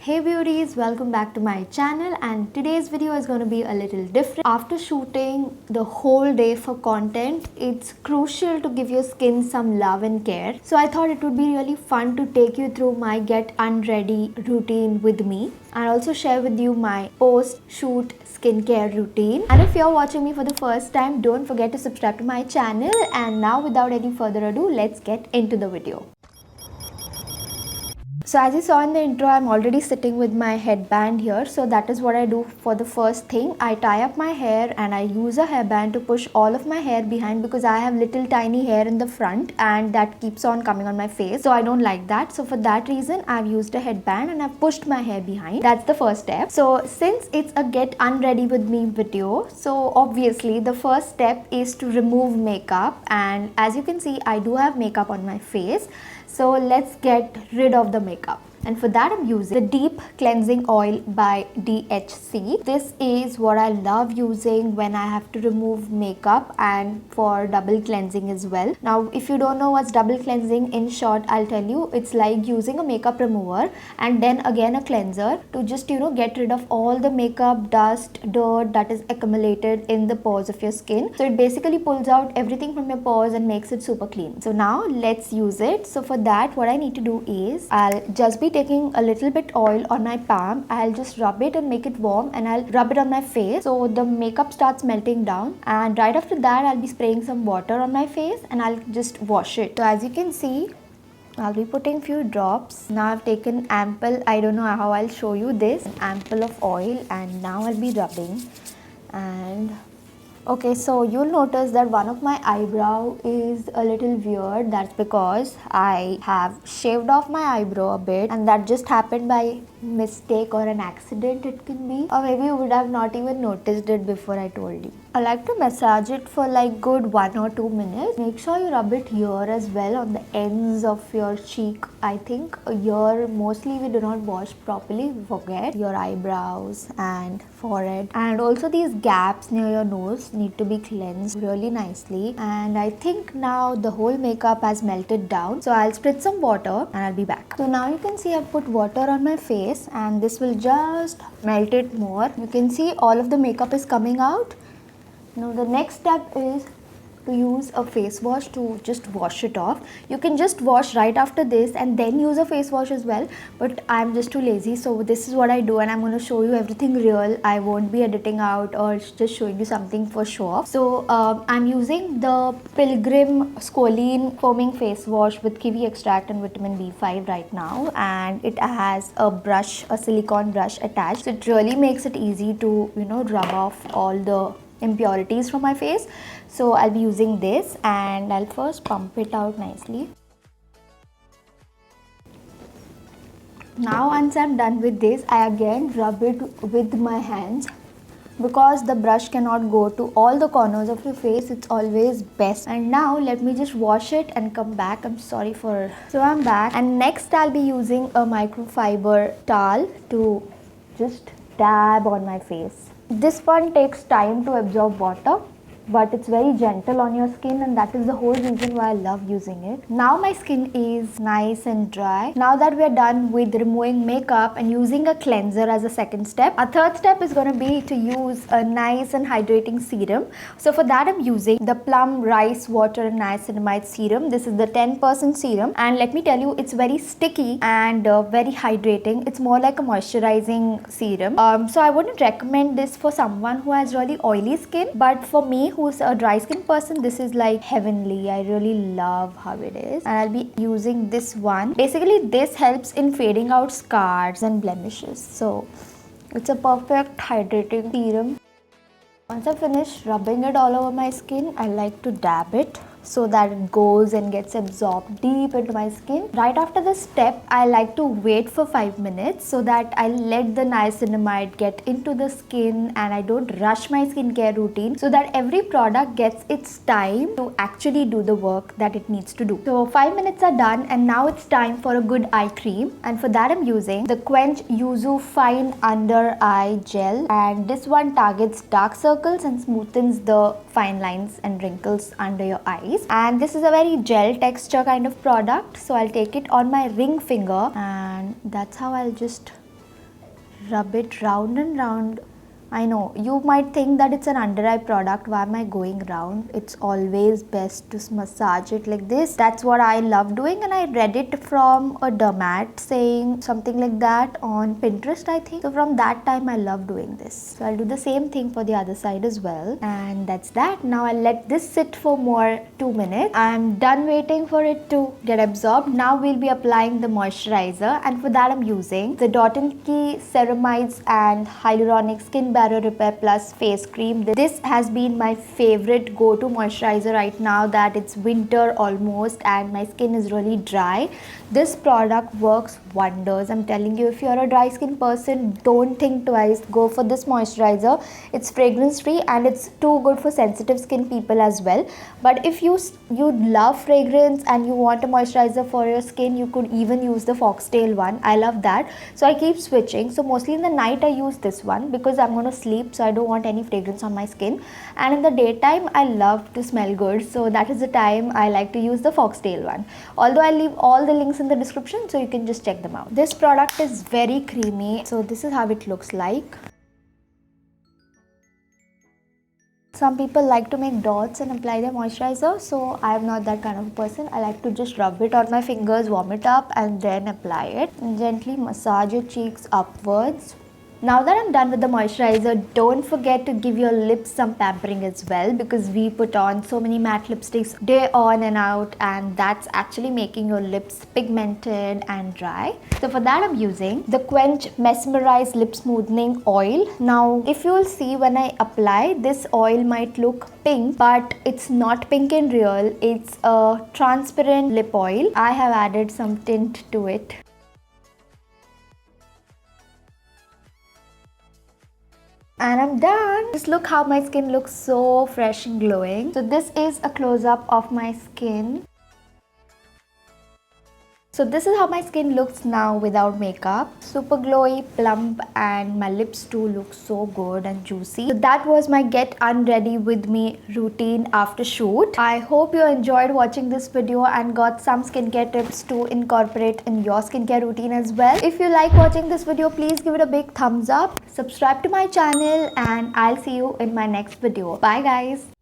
Hey beauties, welcome back to my channel, and today's video is going to be a little different. After shooting the whole day for content, it's crucial to give your skin some love and care. So I thought it would be really fun to take you through my get unready routine with me and also share with you my post-shoot skincare routine. And if you're watching me for the first time, don't forget to subscribe to my channel. And now without any further ado, let's get into the video. So as you saw in the intro, I'm already sitting with my headband here. So that is what I do for the first thing. I tie up my hair and I use a hairband to push all of my hair behind because I have little tiny hair in the front and that keeps on coming on my face. So I don't like that. So for that reason, I've used a headband and I've pushed my hair behind. That's the first step. So since it's a get unready with me video, so obviously the first step is to remove makeup. And as you can see, I do have makeup on my face. So let's get rid of the makeup. And for that I'm using the Deep Cleansing Oil by DHC. This is what I love using when I have to remove makeup and for double cleansing as well. Now if you don't know what's double cleansing, in short I'll tell you, it's like using a makeup remover and then again a cleanser to just get rid of all the makeup, dust, dirt that is accumulated in the pores of your skin. So it basically pulls out everything from your pores and makes it super clean. So now let's use it. So for that what I need to do is I'll just be taking a little bit oil on my palm. I'll just rub it and make it warm and I'll rub it on my face so the makeup starts melting down, and right after that I'll be spraying some water on my face and I'll just wash it. So as you can see, I'll be putting few drops. Now I've taken ample, I don't know how I'll show you this, ample of oil, and now I'll be rubbing. And okay, so you'll notice that one of my eyebrow is a little weird. That's because I have shaved off my eyebrow a bit, and that just happened by mistake or an accident it can be, or maybe you would have not even noticed it before I told you. I like to massage it for like good 1 or 2 minutes. Make sure you rub it here as well on the ends of your cheek. I think here mostly we do not wash properly, we forget. Your eyebrows and forehead, and also these gaps near your nose need to be cleansed really nicely. And I think now the whole makeup has melted down, so I'll spritz some water and I'll be back. So now you can see I've put water on my face and this will just melt it more. You can see all of the makeup is coming out. Now the next step is to use a face wash to just wash it off. You can just wash right after this and then use a face wash as well, but I'm just too lazy, so this is what I do, and I'm going to show you everything real. I won't be editing out or just showing you something for show off. So I'm using the Pilgrim Squalane foaming face wash with kiwi extract and vitamin B5 right now, and it has a brush, a silicone brush attached. So it really makes it easy to rub off all the impurities from my face. So I'll be using this and I'll first pump it out nicely. Now once I'm done with this, I again rub it with my hands. Because the brush cannot go to all the corners of your face, it's always best. And now let me just wash it and come back. I'm sorry for... So I'm back, and next I'll be using a microfiber towel to just dab on my face. This one takes time to absorb water, but it's very gentle on your skin, and that is the whole reason why I love using it. Now my skin is nice and dry. Now that we are done with removing makeup and using a cleanser as a second step, our third step is going to be to use a nice and hydrating serum. So for that I'm using the Plum Rice Water and Niacinamide Serum. This is the 10% serum, and let me tell you, it's very sticky and very hydrating. It's more like a moisturizing serum. So I wouldn't recommend this for someone who has really oily skin, but for me who's a dry skin person, this is like heavenly. I really love how it is, and I'll be using this one. Basically this helps in fading out scars and blemishes, so it's a perfect hydrating serum. Once I finish rubbing it all over my skin, I like to dab it so that it goes and gets absorbed deep into my skin. Right after this step, I like to wait for 5 minutes so that I let the niacinamide get into the skin and I don't rush my skincare routine, so that every product gets its time to actually do the work that it needs to do. So 5 minutes are done, and now it's time for a good eye cream, and for that I'm using the Quench Yuzu Fine Under Eye Gel, and this one targets dark circles and smoothens the fine lines and wrinkles under your eyes. And this is a very gel texture kind of product, so I'll take it on my ring finger, and that's how I'll just rub it round and round. I know, you might think that it's an under eye product, why am I going round? It's always best to massage it like this. That's what I love doing, and I read it from a dermat saying something like that on Pinterest, I think. So from that time I love doing this. So I'll do the same thing for the other side as well. And that's that. Now I'll let this sit for more 2 minutes. I'm done waiting for it to get absorbed. Now we'll be applying the moisturizer, and for that I'm using the Botanics Ceramides and Hyaluronic Skin Barrier Repair Plus face cream. This has been my favorite go-to moisturizer right now that it's winter almost and my skin is really dry. This product works wonders. I'm telling you, if you're a dry skin person, don't think twice, go for this moisturizer. It's fragrance free and it's too good for sensitive skin people as well. But if you love fragrance and you want a moisturizer for your skin, you could even use the Foxtale one. I love that, so I keep switching. So mostly in the night I use this one because I'm going to sleep, so I don't want any fragrance on my skin, and in the daytime I love to smell good, so that is the time I like to use the Foxtale one. Although I leave all the links in the description, so you can just check them out. This product is very creamy, so this is how it looks like. Some people like to make dots and apply their moisturizer, so I am not that kind of person. I like to just rub it on my fingers, warm it up, and then apply it. And gently massage your cheeks upwards. Now that I'm done with the moisturizer, don't forget to give your lips some pampering as well, because we put on so many matte lipsticks day on and out, and that's actually making your lips pigmented and dry. So for that I'm using the Quench Mesmerice Lip Smoothing Oil. Now if you'll see, when I apply, this oil might look pink, but it's not pink in real. It's a transparent lip oil. I have added some tint to it. And I'm done. Just look how my skin looks so fresh and glowing. So this is a close-up of my skin. So this is how my skin looks now without makeup. Super glowy, plump, and my lips too look so good and juicy. So that was my get unready with me routine after shoot. I hope you enjoyed watching this video and got some skincare tips to incorporate in your skincare routine as well. If you like watching this video, please give it a big thumbs up. Subscribe to my channel, and I'll see you in my next video. Bye guys.